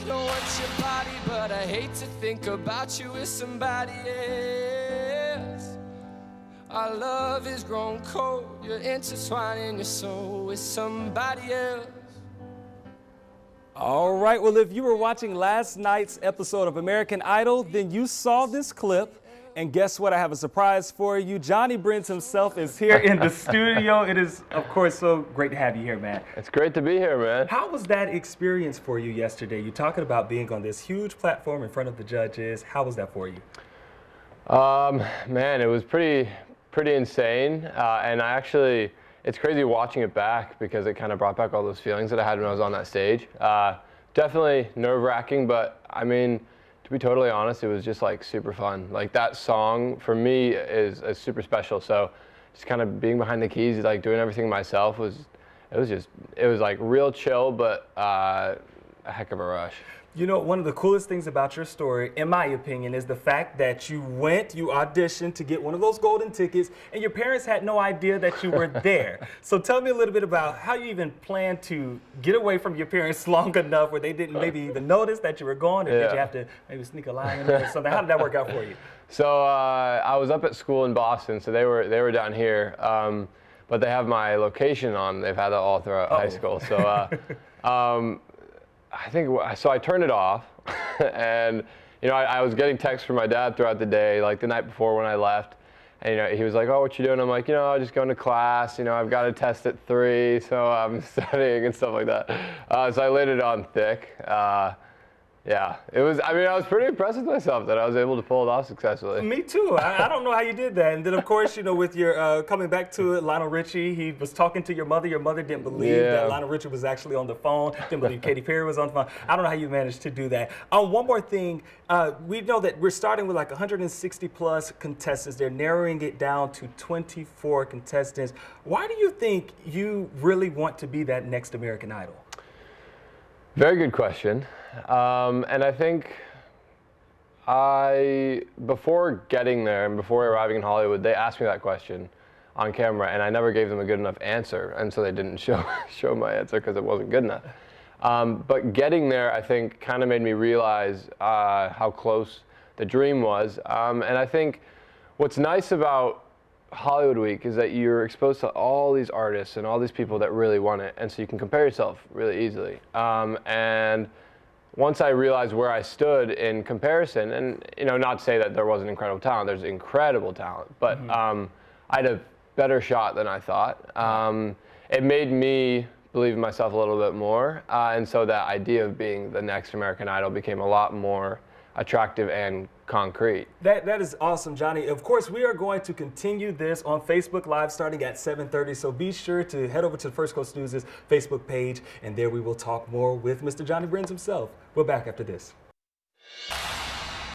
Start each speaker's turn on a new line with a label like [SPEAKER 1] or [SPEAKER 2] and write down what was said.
[SPEAKER 1] Don't want your body, but I hate to think about you with somebody else. Our love is grown cold, you're intertwining your soul with somebody else.
[SPEAKER 2] All right, well, if you were watching last night's episode of American Idol, then you saw this clip. And guess what? I have a surprise for you. Jonny Brenns himself is here in the studio. It is, of course, so great to have you here, man.
[SPEAKER 3] It's great to be here, man.
[SPEAKER 2] How was that experience for you yesterday? You're talking about being on this huge platform in front of the judges. How was that for you?
[SPEAKER 3] Man, it was pretty insane. And it's crazy watching it back because it kind of brought back all those feelings that I had when I was on that stage. Definitely nerve-wracking, but I mean, to be totally honest, it was just like super fun. Like that song for me is super special. So just kind of being behind the keys, like doing everything myself it was like real chill, but a heck of a rush.
[SPEAKER 2] You know, one of the coolest things about your story, in my opinion, is the fact that you auditioned to get one of those golden tickets, and your parents had no idea that you were there. So tell me a little bit about how you even planned to get away from your parents long enough where they didn't maybe even notice that you were gone, or did you have to maybe sneak a line in there or something? How did that work out for you?
[SPEAKER 3] So I was up at school in Boston, so they were down here, but they have my location on. They've had that all throughout high school. So. I turned it off, and I was getting texts from my dad throughout the day, like the night before when I left, and he was like, "Oh, what you doing?" I'm like, I'm just going to class. I've got a test at 3, so I'm studying and stuff like that. So I laid it on thick. Yeah, it was. I mean, I was pretty impressed with myself that I was able to pull it off successfully.
[SPEAKER 2] Me too. I don't know how you did that. And then, of course, with your coming back to it, Lionel Richie, he was talking to your mother. Your mother didn't believe that Lionel Richie was actually on the phone. Didn't believe Katy Perry was on the phone. I don't know how you managed to do that. One more thing. We know that we're starting with like 160 plus contestants. They're narrowing it down to 24 contestants. Why do you think you really want to be that next American Idol?
[SPEAKER 3] Very good question. And I think before getting there and before arriving in Hollywood, they asked me that question on camera, and I never gave them a good enough answer, and so they didn't show my answer because it wasn't good enough. But getting there, I think, kind of made me realize how close the dream was. And I think what's nice about Hollywood Week is that you're exposed to all these artists and all these people that really want it, and so you can compare yourself really easily. And once I realized where I stood in comparison, and not to say that there wasn't incredible talent, there's incredible talent, but I had a better shot than I thought. It made me believe in myself a little bit more, and so that idea of being the next American Idol became a lot more attractive and concrete.
[SPEAKER 2] That is awesome, Jonny. Of course, we are going to continue this on Facebook Live starting at 7:30, so be sure to head over to the First Coast News' Facebook page, and there we will talk more with Mr. Jonny Brenns himself. We're back after this.